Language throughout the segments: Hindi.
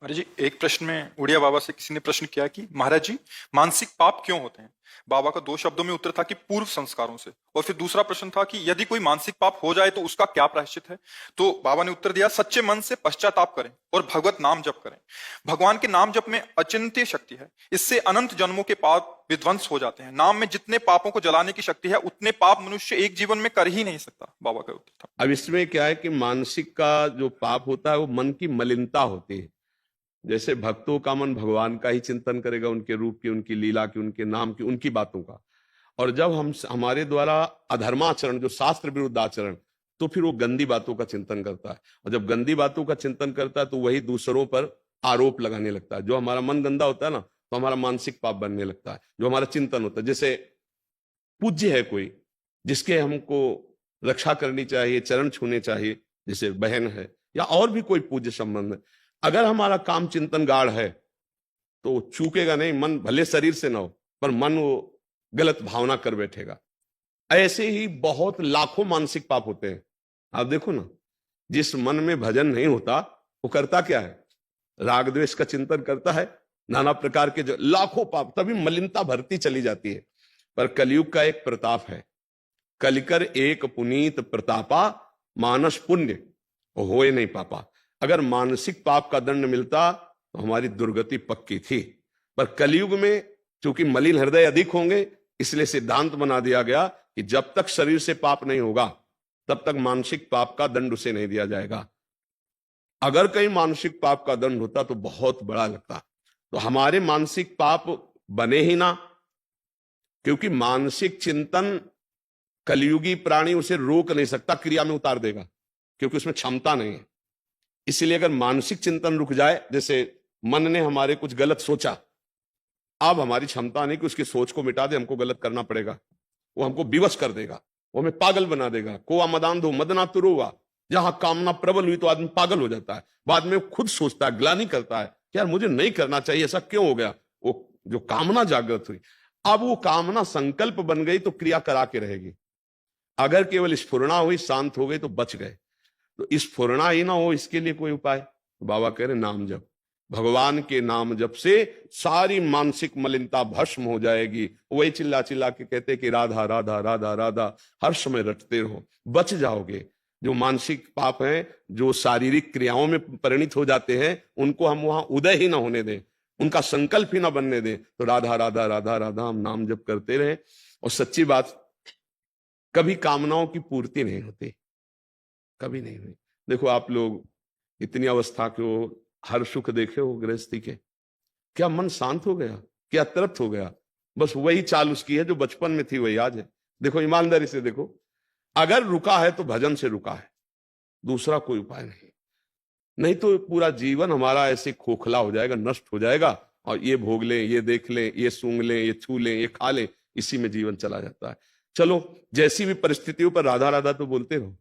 अरे जी, एक प्रश्न में उड़िया बाबा से किसी ने प्रश्न किया कि महाराज जी, मानसिक पाप क्यों होते हैं। बाबा का दो शब्दों में उत्तर था कि पूर्व संस्कारों से। और फिर दूसरा प्रश्न था कि यदि कोई मानसिक पाप हो जाए तो उसका क्या प्रायश्चित है। तो बाबा ने उत्तर दिया, सच्चे मन से पश्चाताप करें और भगवत नाम जप करें। भगवान के नाम जप में अचिंत्य शक्ति है। इससे अनंत जन्मों के पाप विध्वंस हो जाते हैं। नाम में जितने पापों को जलाने की शक्ति है उतने पाप मनुष्य एक जीवन में कर ही नहीं सकता। बाबा का उत्तर था। अब इसमें क्या है कि मानसिक का जो पाप होता है वो मन की मलिनता होती है। जैसे भक्तों का मन भगवान का ही चिंतन करेगा, उनके रूप की, उनकी लीला की, उनके नाम की, उनकी बातों का। और जब हम हमारे द्वारा अधर्माचरण, जो शास्त्र विरुद्ध आचरण, तो फिर वो गंदी बातों का चिंतन करता है। और जब गंदी बातों का चिंतन करता है तो वही दूसरों पर आरोप लगाने लगता है। जो हमारा मन गंदा होता है ना, तो हमारा मानसिक पाप बनने लगता है। जो हमारा चिंतन होता है, जैसे पूज्य है कोई जिसके हमको रक्षा करनी चाहिए, चरण छूने चाहिए, जैसे बहन है या और भी कोई पूज्य संबंध है, अगर हमारा काम चिंतन गाढ़ है तो चूकेगा नहीं। मन भले शरीर से ना हो, पर मन वो गलत भावना कर बैठेगा। ऐसे ही बहुत लाखों मानसिक पाप होते हैं। आप देखो ना, जिस मन में भजन नहीं होता वो करता क्या है? राग द्वेष का चिंतन करता है, नाना प्रकार के जो लाखों पाप, तभी मलिनता भरती चली जाती है। पर कलयुग का एक प्रताप है, कलिकर एक पुनीत प्रतापा, मानस पुण्य होए नहीं पापा। अगर मानसिक पाप का दंड मिलता तो हमारी दुर्गति पक्की थी। पर कलयुग में चूंकि मलिन हृदय अधिक होंगे, इसलिए सिद्धांत बना दिया गया कि जब तक शरीर से पाप नहीं होगा तब तक मानसिक पाप का दंड उसे नहीं दिया जाएगा। अगर कहीं मानसिक पाप का दंड होता तो बहुत बड़ा लगता। तो हमारे मानसिक पाप बने ही ना, क्योंकि मानसिक चिंतन कलयुगी प्राणी उसे रोक नहीं सकता, क्रिया में उतार देगा, क्योंकि उसमें क्षमता नहीं है। इसलिए अगर मानसिक चिंतन रुक जाए, जैसे मन ने हमारे कुछ गलत सोचा, अब हमारी क्षमता नहीं कि उसकी सोच को मिटा दे, हमको गलत करना पड़ेगा। वो हमको विवश कर देगा, वो हमें पागल बना देगा। कोआ मदान दो मदना तुरुआ, जहां कामना प्रबल हुई तो आदमी पागल हो जाता है। बाद में खुद सोचता है, ग्लानि करता है कि यार मुझे नहीं करना चाहिए, ऐसा क्यों हो गया। वो जो कामना जागृत हुई, अब वो कामना संकल्प बन गई तो क्रिया करा के रहेगी। अगर केवल स्फुरणा हुई, शांत हो गई तो बच गए। तो स्फुरणा ही ना हो, इसके लिए कोई उपाय? तो बाबा कह रहे नाम जप। भगवान के नाम जप से सारी मानसिक मलिनता भस्म हो जाएगी। वही चिल्ला चिल्ला के कहते कि राधा राधा राधा राधा हर समय रटते रहो, बच जाओगे। जो मानसिक पाप हैं, जो शारीरिक क्रियाओं में परिणित हो जाते हैं, उनको हम वहां उदय ही ना होने दें, उनका संकल्प ही ना बनने दें। तो राधा राधा राधा राधा हम नाम जप करते रहे। और सच्ची बात, कभी कामनाओं की पूर्ति नहीं होती, कभी नहीं हुई। देखो आप लोग इतनी अवस्था के हो, हर सुख देखे हो गृहस्थी के, क्या मन शांत हो गया, क्या तृप्त हो गया? बस वही चाल उसकी है जो बचपन में थी, वही आज है। देखो ईमानदारी से देखो, अगर रुका है तो भजन से रुका है, दूसरा कोई उपाय नहीं। नहीं तो पूरा जीवन हमारा ऐसे खोखला हो जाएगा, नष्ट हो जाएगा। और ये भोग लें, ये देख लें, ये सूंघ लें, ये छू लें, ये खा लें, इसी में जीवन चला जाता है। चलो, जैसी भी परिस्थितियों पर राधा राधा तो बोलते रहो।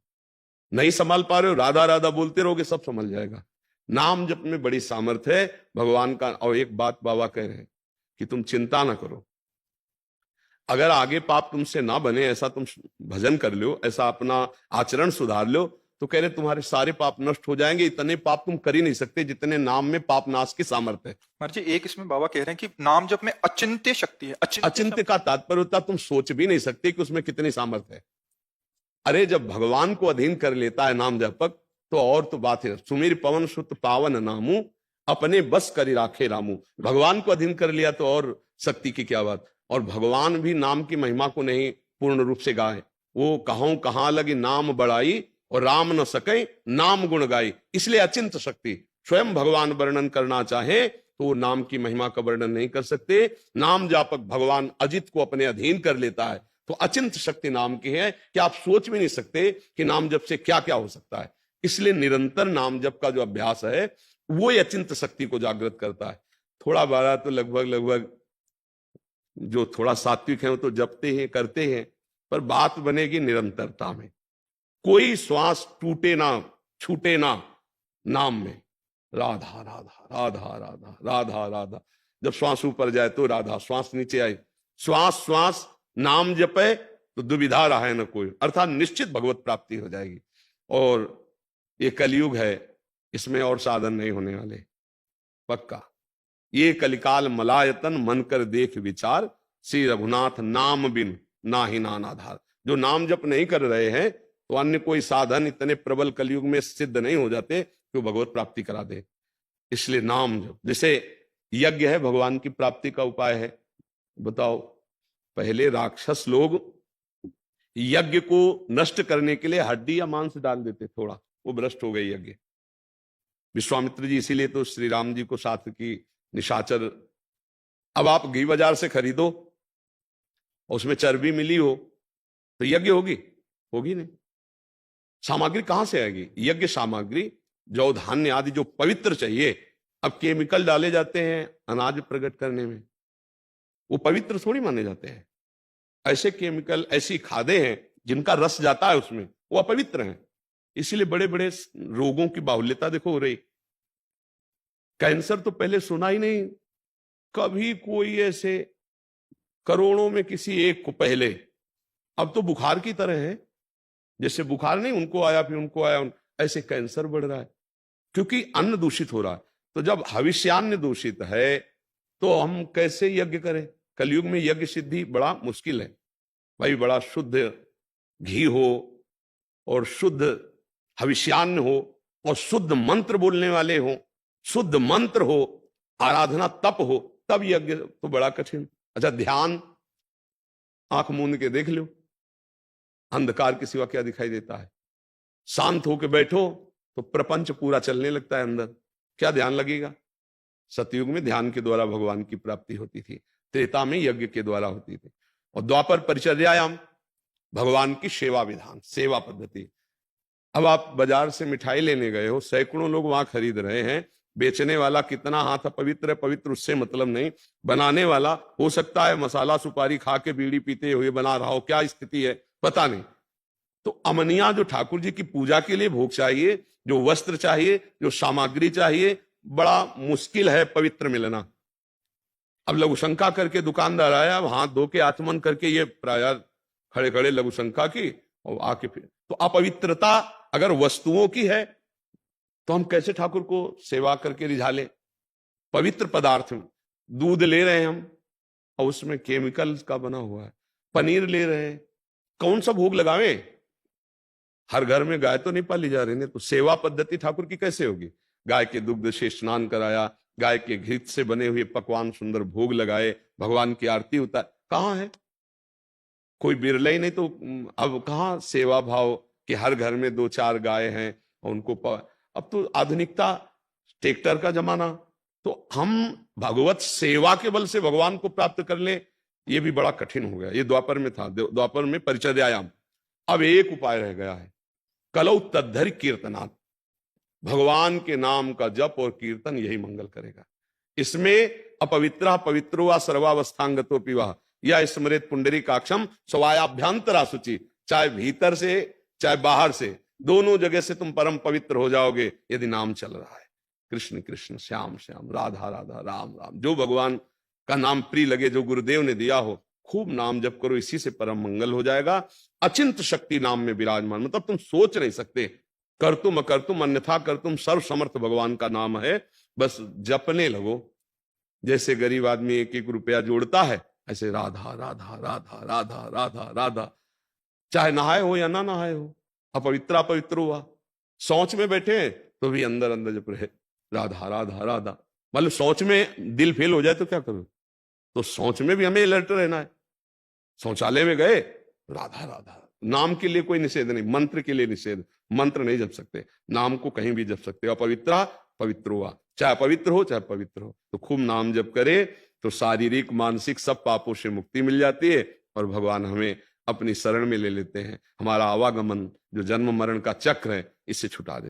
नहीं संभाल पा रहे हो, राधा राधा बोलते रहोगे, सब संभल जाएगा। नाम जप में बड़ी सामर्थ्य है भगवान का। और एक बात बाबा कह रहे हैं कि तुम चिंता ना करो, अगर आगे पाप तुमसे ना बने, ऐसा तुम भजन कर लो, ऐसा अपना आचरण सुधार लो, तो कह रहे तुम्हारे सारे पाप नष्ट हो जाएंगे। इतने पाप तुम कर ही नहीं सकते जितने नाम में पाप नाश की सामर्थ्य है। महाराज जी, एक इसमें बाबा कह रहे हैं कि नाम जप में अचिंत्य शक्ति है। अचिंत्य अचिंत्य का तात्पर्य होता तुम सोच भी नहीं सकते कि उसमें कितनी सामर्थ्य है। अरे जब भगवान को अधीन कर लेता है नाम जपक, तो और तो बात है। सुमीर पवन सुत पावन नामू, अपने बस करी राखे रामू। भगवान को अधीन कर लिया तो और शक्ति की क्या बात। और भगवान भी नाम की महिमा को नहीं पूर्ण रूप से गाए। वो कहूं कहां लगी नाम बढ़ाई, और राम न सके नाम गुण गाई। इसलिए अचिंत शक्ति। स्वयं भगवान वर्णन करना चाहे तो वो नाम की महिमा का वर्णन नहीं कर सकते। नाम जापक भगवान अजित को अपने अधीन कर लेता है, तो अचिंत शक्ति नाम की है कि आप सोच भी नहीं सकते कि नाम जप से क्या क्या हो सकता है। इसलिए निरंतर नाम जप का जो अभ्यास है वो ही अचिंत शक्ति को जागृत करता है। थोड़ा बड़ा तो लगभग लगभग जो थोड़ा सात्विक है वो तो जपते हैं, करते हैं, पर बात बनेगी निरंतरता में। कोई श्वास टूटे ना, छूटे ना नाम में। राधा राधा राधा राधा राधा राधा। जब श्वास ऊपर जाए तो राधा, श्वास नीचे आए, श्वास श्वास नाम जपे तो दुविधा रहा है न कोई, अर्थात निश्चित भगवत प्राप्ति हो जाएगी। और ये कलयुग है, इसमें और साधन नहीं होने वाले। पक्का। ये कलिकाल मलायतन मन कर देख विचार, श्री रघुनाथ नाम बिन नाही नान आधार। जो नाम जप नहीं कर रहे हैं तो अन्य कोई साधन इतने प्रबल कलयुग में सिद्ध नहीं हो जाते कि वो भगवत प्राप्ति करा दे। इसलिए नाम जप, जैसे यज्ञ है भगवान की प्राप्ति का उपाय है। बताओ, पहले राक्षस लोग यज्ञ को नष्ट करने के लिए हड्डी या मांस डाल देते, थोड़ा वो भ्रष्ट हो गई यज्ञ। विश्वामित्र जी इसीलिए तो श्री राम जी को साथ की निशाचर, अब आप घी बाजार से खरीदो और उसमें चर्बी मिली हो तो यज्ञ होगी नहीं। सामग्री कहां से आएगी? यज्ञ सामग्री जौ धान्य आदि जो पवित्र चाहिए। अब केमिकल डाले जाते हैं अनाज प्रकट करने में, वो पवित्र थोड़ी माने जाते हैं। ऐसे केमिकल, ऐसी खादें हैं जिनका रस जाता है उसमें, वो अपवित्र हैं। इसीलिए बड़े बड़े रोगों की बाहुल्यता देखो हो रही। कैंसर तो पहले सुना ही नहीं, कभी कोई ऐसे करोड़ों में किसी एक को पहले, अब तो बुखार की तरह है। जैसे बुखार नहीं, उनको आया फिर उनको आया, ऐसे कैंसर बढ़ रहा है क्योंकि अन्न दूषित हो रहा है। तो जब हविष्यान्न दूषित है तो हम कैसे यज्ञ करें? कलयुग में यज्ञ सिद्धि बड़ा मुश्किल है भाई। बड़ा शुद्ध घी हो और शुद्ध हविष्यान्न हो और शुद्ध मंत्र बोलने वाले हो, शुद्ध मंत्र हो, आराधना तप हो, तब यज्ञ तो बड़ा कठिन। अच्छा, ध्यान, आंख मूंद के देख लो, अंधकार के सिवा क्या दिखाई देता है? शांत होके बैठो तो प्रपंच पूरा चलने लगता है अंदर, क्या ध्यान लगेगा? सतयुग में ध्यान के द्वारा भगवान की प्राप्ति होती थी, त्रेता में यज्ञ के द्वारा होती थी, और द्वापर परिचर्यायाम भगवान की सेवा विधान, सेवा पद्धति। अब आप बाजार से मिठाई लेने गए हो, सैकड़ों लोग वहां खरीद रहे हैं, बेचने वाला कितना हाथ पवित्र है पवित्र उससे मतलब नहीं, बनाने वाला हो सकता है मसाला सुपारी खा के बीड़ी पीते हुए बना रहा हो, क्या स्थिति है पता नहीं। तो अमनिया जो ठाकुर जी की पूजा के लिए भोग चाहिए, जो वस्त्र चाहिए, जो सामग्री चाहिए, बड़ा मुश्किल है पवित्र मिलना। अब लघु शंका करके दुकानदार आया, अब हाथ धो के आचमन करके ये प्राय खड़े खड़े लघु शंका की और आके फिर, तो अपवित्रता अगर वस्तुओं की है तो हम कैसे ठाकुर को सेवा करके रिझा लें? पवित्र पदार्थ, दूध ले रहे हैं हम और उसमें केमिकल्स का बना हुआ है, पनीर ले रहे हैं, कौन सा भोग लगावे? हर घर में गाय तो नहीं पाली जा रही, तो सेवा पद्धति ठाकुर की कैसे होगी? गाय के दुग्ध से स्नान कराया, गाय के घृत से बने हुए पकवान सुंदर भोग लगाए, भगवान की आरती उतार, कहां है? कोई बिरला ही नहीं। तो अब कहां सेवा भाव कि हर घर में 2-4 गाय हैं और उनको अब तो आधुनिकता, ट्रैक्टर का जमाना, तो हम भगवत सेवा के बल से भगवान को प्राप्त कर ले, ये भी बड़ा कठिन हो गया। ये द्वापर में था, द्वापर में परिचर्यायाम। अब एक उपाय रह गया है, कलौ तद्धरि कीर्तनात्, भगवान के नाम का जप और कीर्तन यही मंगल करेगा। इसमें अपवित्र पवित्रो वा सर्वावस्थांगतो पिवा या स्मृत पुंडरीकाक्षम स्वायाभ्यंतरा शुचि, चाहे भीतर से चाहे बाहर से, दोनों जगह से तुम परम पवित्र हो जाओगे यदि नाम चल रहा है। कृष्ण कृष्ण, श्याम श्याम, राधा राधा, राम राम, जो भगवान का नाम प्रिय लगे, जो गुरुदेव ने दिया हो, खूब नाम जप करो, इसी से परम मंगल हो जाएगा। अचिंत शक्ति नाम में विराजमान, मतलब तुम सोच नहीं सकते, कर तुम अकर तुम अन्यथा कर तुम, सर्व समर्थ भगवान का नाम है, बस जपने लगो। जैसे गरीब आदमी 1-1 रुपया जोड़ता है, ऐसे राधा राधा राधा राधा राधा राधा, चाहे नहाए हो या ना नहाए हो, अपवित्र अपवित्र हुआ, सोच में बैठे तो भी अंदर अंदर जप रहे राधा राधा राधा। मतलब सोच में दिल फेल हो जाए तो क्या करो? तो सोच में भी हमें अलर्ट रहना है। शौचालय में गए राधा राधा, नाम के लिए कोई निषेध नहीं, मंत्र के लिए निषेध, मंत्र नहीं जप सकते, नाम को कहीं भी जप सकते हो। अपवित्र पवित्र हुआ, चाहे पवित्र हो चाहे पवित्र हो, तो खूब नाम जप करे तो शारीरिक मानसिक सब पापों से मुक्ति मिल जाती है और भगवान हमें अपनी शरण में ले लेते हैं। हमारा आवागमन जो जन्म मरण का चक्र है, इससे छुटा दे।